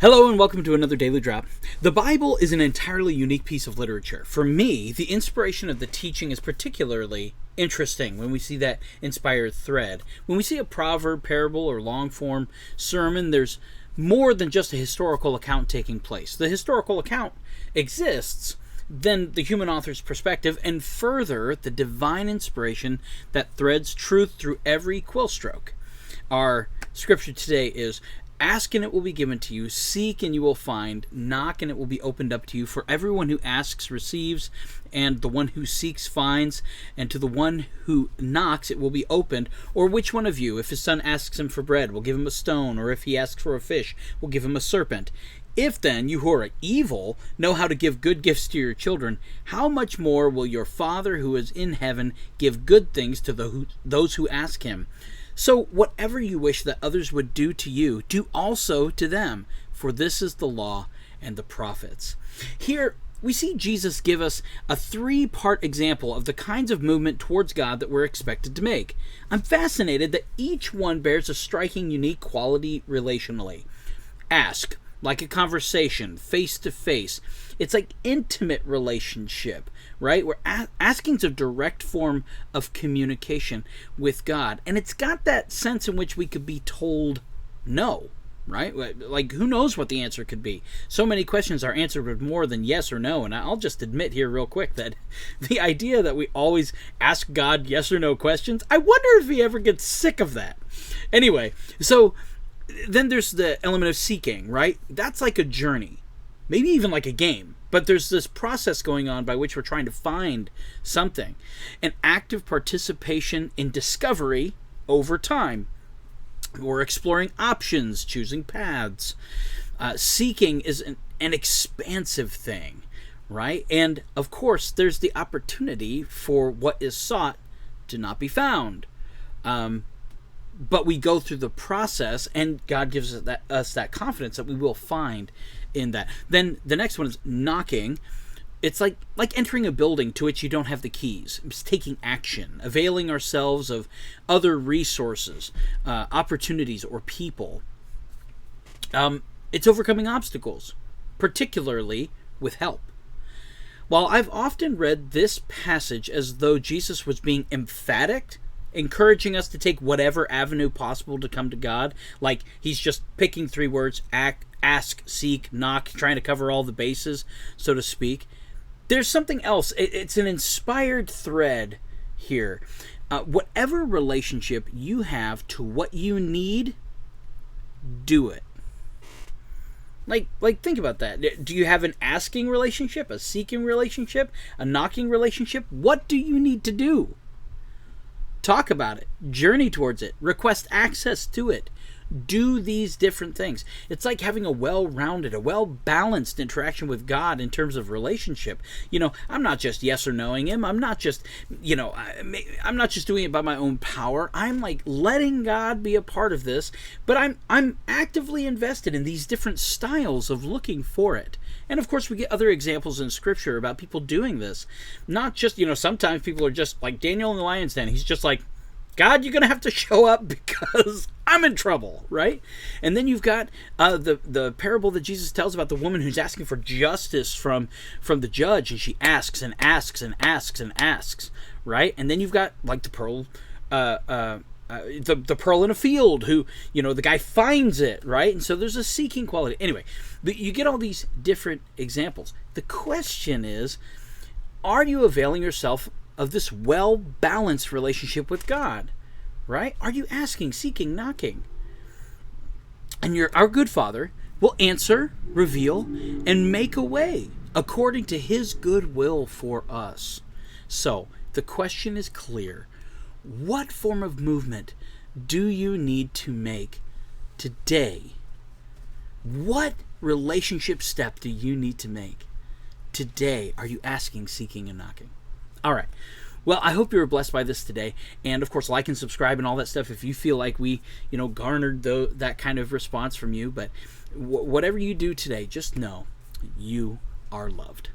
Hello and welcome to another Daily Drop. The Bible is an entirely unique piece of literature. For me, the inspiration of the teaching is particularly interesting when we see that inspired thread. When we see a proverb, parable, or long-form sermon, there's more than just a historical account taking place. The historical account exists, then the human author's perspective, and further, the divine inspiration that threads truth through every quill stroke. Our scripture today is, "Ask and it will be given to you, seek and you will find, knock and it will be opened up to you. For everyone who asks receives, and the one who seeks finds, and to the one who knocks it will be opened. Or which one of you, if his son asks him for bread, will give him a stone, or if he asks for a fish, will give him a serpent? If then you who are evil know how to give good gifts to your children, how much more will your Father who is in heaven give good things to those who ask him? So whatever you wish that others would do to you, do also to them, for this is the law and the prophets." Here, we see Jesus give us a three-part example of the kinds of movement towards God that we're expected to make. I'm fascinated that each one bears a striking, unique quality relationally. Ask, like a conversation, face-to-face. It's like intimate relationship, right? Where asking's a direct form of communication with God. And it's got that sense in which we could be told no, right? Like, who knows what the answer could be? So many questions are answered with more than yes or no. And I'll just admit here real quick that the idea that we always ask God yes or no questions, I wonder if he ever gets sick of that. Anyway, so then there's the element of seeking, right? That's like a journey, maybe even like a game. But there's this process going on by which we're trying to find something. An active participation in discovery over time. We're exploring options, choosing paths. Seeking is an expansive thing, right? And of course, there's the opportunity for what is sought to not be found. But we go through the process, and God gives us that confidence that we will find in that. Then the next one is knocking. It's like entering a building to which you don't have the keys. It's taking action, availing ourselves of other resources, opportunities, or people. It's overcoming obstacles, particularly with help. While I've often read this passage as though Jesus was being emphatic, encouraging us to take whatever avenue possible to come to God, like he's just picking three words: ask, seek, knock, trying to cover all the bases, so to speak. There's something else. It's an inspired thread here. Whatever relationship you have to what you need, do it. Like think about that. Do you have an asking relationship, a seeking relationship, a knocking relationship? What do you need to do? Talk about it, journey towards it, request access to it. Do these different things. It's like having a well-rounded, a well-balanced interaction with God in terms of relationship. I'm not just yes or knowing him. I'm not just, I'm not just doing it by my own power. I'm like letting God be a part of this, but I'm actively invested in these different styles of looking for it. And of course, we get other examples in Scripture about people doing this. Not just, sometimes people are just like Daniel in the lion's den. He's just like, God, you're going to have to show up because I'm in trouble, right? And then you've got the parable that Jesus tells about the woman who's asking for justice from the judge, and she asks and asks and asks and asks, right? And then you've got like the pearl, the pearl in a field, who, the guy finds it, right? And so there's a seeking quality. Anyway, you get all these different examples. The question is, are you availing yourself of this well-balanced relationship with God, right? Are you asking, seeking, knocking? And our good Father will answer, reveal, and make a way according to his good will for us. So the question is clear. What form of movement do you need to make today? What relationship step do you need to make today? Are you asking, seeking, and knocking? All right. Well, I hope you were blessed by this today. And, of course, like and subscribe and all that stuff if you feel like we, garnered that kind of response from you. But whatever you do today, just know you are loved.